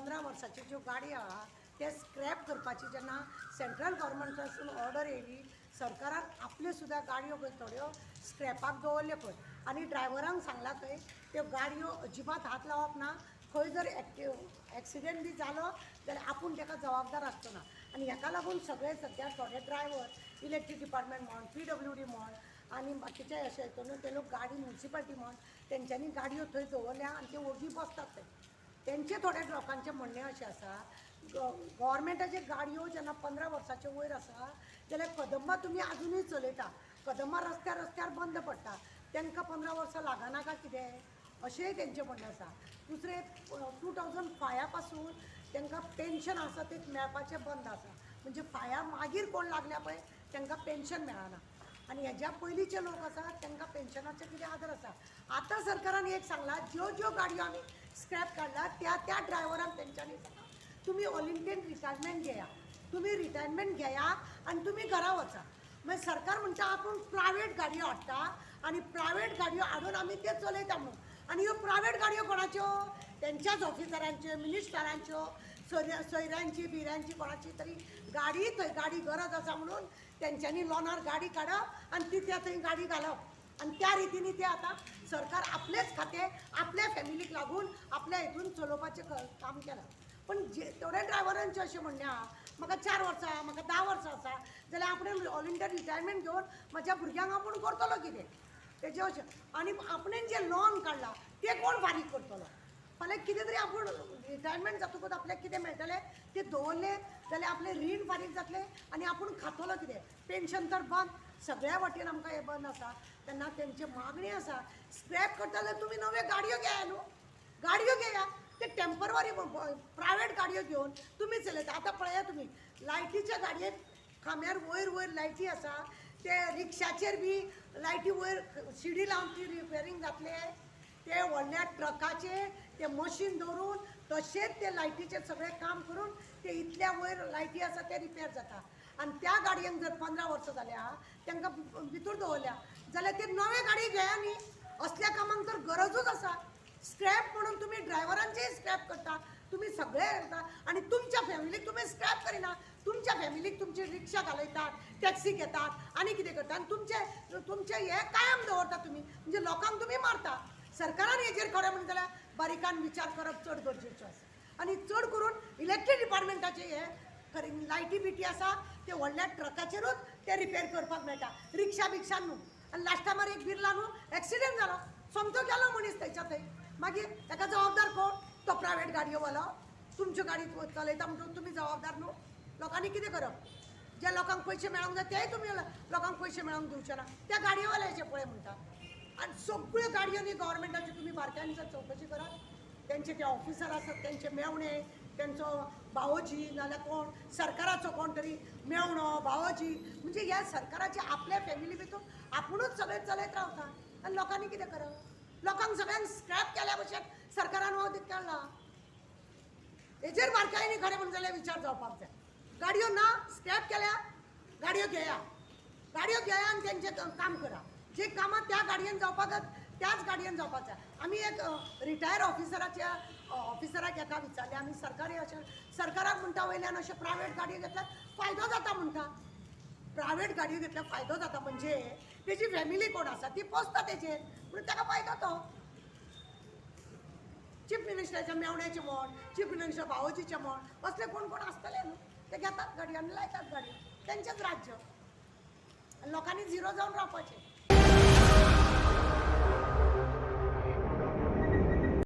15 वर्साच्यो ज्यो गाडी आहा ते स्क्रॅप करपाची जेन्ना सेंट्रल गव्हर्मेंटासून ऑर्डर येयली सरकारान आपल्यो सुद्दां गाडयो थोड्यो स्क्रॅपाक दवरल्यो पळय आनी ड्रायव्हरांक सांगला खंय त्यो गाडयो अजिबात हात लावप ना. खंय जर एक्सिडेंट बी जालो जाल्यार आपूण ताका जबाबदार आसचो ना. आनी हेका लागून सगळे सद्या थोडे ड्रायव्हर इलेक्ट्रीक डिपार्टमेंट म्हण PWD म्हण आनी बाकीचे अशे हितून ते लोक गाडी म्युन्सिपाल्टी म्हण तेंच्यांनी गाडयो थंय दवरल्या आनी ते ओगी बसतात थंय. तेंचे थोडे लोकांचे म्हणणें अशें आसा गव्हर्मेंटाचे गाडयो जेन्ना 15 वर्सांचे वयर आसा जाल्यार कदंबा तुमी आजुनूय चलयता. कदंबा रस्त्यार बंद पडटा तांकां 15 वर्सां लागना काय कितें अशेंय तेंचें म्हणणें आसा. दुसरें 2005 पासून तांकां पेन्शन आसा ते मेळपाचें बंद आसा. म्हणजे फाया मागीर कोण लागल्या पळय तांकां पेन्शन मेळना आनी हेज्या पयलींचे लोक आसा तांकां पेन्शनाचें कितें आदर आसा. आतां सरकारान एक सांगला ज्यो गाडयो आमी स्क्रॅप काडला त्या ड्रायव्हरांक तेंच्यांनी सांगला तुम्ही ऑल इंडियन रिटायरमेंट घेया. तुम्ही रिटायरमेंट घेया आनी तुमी घरा वचा. मागीर सरकार म्हणटा आपूण प्रायवेट गाडयो हाडटा आनी प्रायवेट गाडयो हाडून आमी त्यो चलयता म्हणून. आनी ह्यो प्रायवेट गाडयो कोणाच्यो तेंच्याच ऑफिसरांच्यो मिनिस्टरांच्यो सोयऱ्यांची बिऱ्यांची कोणाची तरी गाडी थंय गाडी गरज आसा म्हणून तेंच्यांनी लॉनार गाडी काडप आनी ती त्या थंय गाडी घालप आनी त्या रितीनी ते आतां सरकार आपलेच खातें आपल्या फॅमिलीक लागून आपल्या हितून चलोवपाचें काम केलां. पण थोड्या ड्रायव्हरांचें अशें म्हणणें आहा म्हाका 4 वर्सां म्हाका 10 वर्सां आसा जाल्यार आपण ऑल इंडिया रिटायरमेंट घेवन म्हाज्या भुरग्यांक आपूण करतलो कितें तेजें अशें. आनी आपणें जें लॉन काडलां तें कोण फारीक करतलो. फाल्यां कितें तरी आपूण रिटायरमेंट जातकूच आपल्याक कितें मेळटलें तें दवरलें जाल्यार आपलें रीण फारीक जातलें आनी आपूण खातलो कितें. पेन्शन तर बंद सगळ्या वटेन आमकां हें बंद आसा. तेन्ना तेंची मागणी आसा स्क्रॅप करता जाल्यार तुमी नव्यो गाडयो घेया न्हू. गाडयो घेया ते टेम्पररी प्रायवेट गाडयो घेवन तुमी चलयता. आतां पळया तुमी लायटीच्या गाडयेक खांब्यार वयर लायटी आसा ते रिक्षाचेर बी लायटी वयर शिडी लावन ती रिपेरींग जातले. ते व्हडल्या ट्रकाचेर ते मशीन दवरून तशेंच ते लायटीचेर सगळें काम करून ते इतल्या वयर लायटी आसा ते रिपेर जाता. आनी त्या गाडयांक जर 15 वर्सां जाल्या तांकां भितर दवरल्या जाल्यार ते नवे गाडी घेया न्ही. असल्या कामांक तर गरजूच आसा. स्क्रॅप म्हणून तुम्ही ड्रायव्हरांचेय स्क्रॅप करता तुम्ही सगळे करता आनी तुमच्या फॅमिलीक तुम्ही स्क्रॅप करिना. तुमच्या फॅमिलीक तुमची रिक्षा घालयतात टॅक्सी घेतात आनी कितें करता आनी तुमचे हे कायम दवरता तुमी. म्हणजे लोकांक तुमी मारता. सरकारान हेजेर खरें म्हणटा जाल्यार बारीकान विचार करप चड गरजेचो आसा. आनी चड करून इलेक्ट्रीक डिपार्टमेंटाचे हे खरें लायटी बिटी आसा ते व्हडल्या ट्रकाचेरूच ते रिपेर करपाक मेळटा रिक्षा बिक्षान न्हू. आनी लास्टा मार एक बिरला न्हू एक्सिडेंट जालो सोमतो गेलो मनीस थंयच्या थंय मागीर ताका जबाबदार कोण तो प्रायवेट गाडयोवालो. तुमच्यो गाडी चलयता म्हणून तुमी जबाबदार न्हू. लोकांनी कितें करप जे लोकांक पयशे मेळोंक जाय तेय तुमी लोकांक पयशे मेळोंक दिवचे ना. त्या गाडयोवाल्याचे पळय म्हणटा. आनी सगळ्यो गाडयो न्ही गव्हर्मेंटाच्यो तुमी बारकायेन जर चवकशी करात तेंचे ते ऑफिसर आसात तेंचे मेवणे तेंचो भावोजी नाल्यार कोण सरकाराचो कोण तरी मेवणो भावोजी म्हणजे ह्या सरकाराचे आपल्या फॅमिली भितर आपुणूच सगळें चलयत रावता. आनी लोकांनी कितें करप. लोकांक सगळ्यांक स्क्रॅप केल्या भशेन सरकारान हो दीक काडला. हेजेर बारकायेनी खरें म्हणून जाल्यार विचार जावपाक जाय. गाडयो ना स्क्रॅप केल्या गाडयो घेया आनी तेंचें काम करा. जे कामां त्या गाडयेन जावपाक त्याच गाडयेन जावपाक जाय. आमी एक रिटायर ऑफिसराक एका विचारलें आमी सरकारी अशें सरकाराक म्हणटा वयल्यान अशें प्रायवेट गाडयो घेतल्यार फायदो जाता म्हणटा. प्रायवेट गाडयो घेतल्यार फायदो जाता म्हणजे तेजी फॅमिली कोण आसा ती पोसता तेजेर म्हणून ताका फायदो तो. चीफ मिनिस्टराच्या मेवण्याचें म्हण चीफ मिनिस्टर भावोजीचें म्हण असले कोण कोण आसतले न्हू ते घेतात गाडयो आनी लायतात गाडयो तेंचेंच राज्य. लोकांनी झिरो जावन रावपाचें.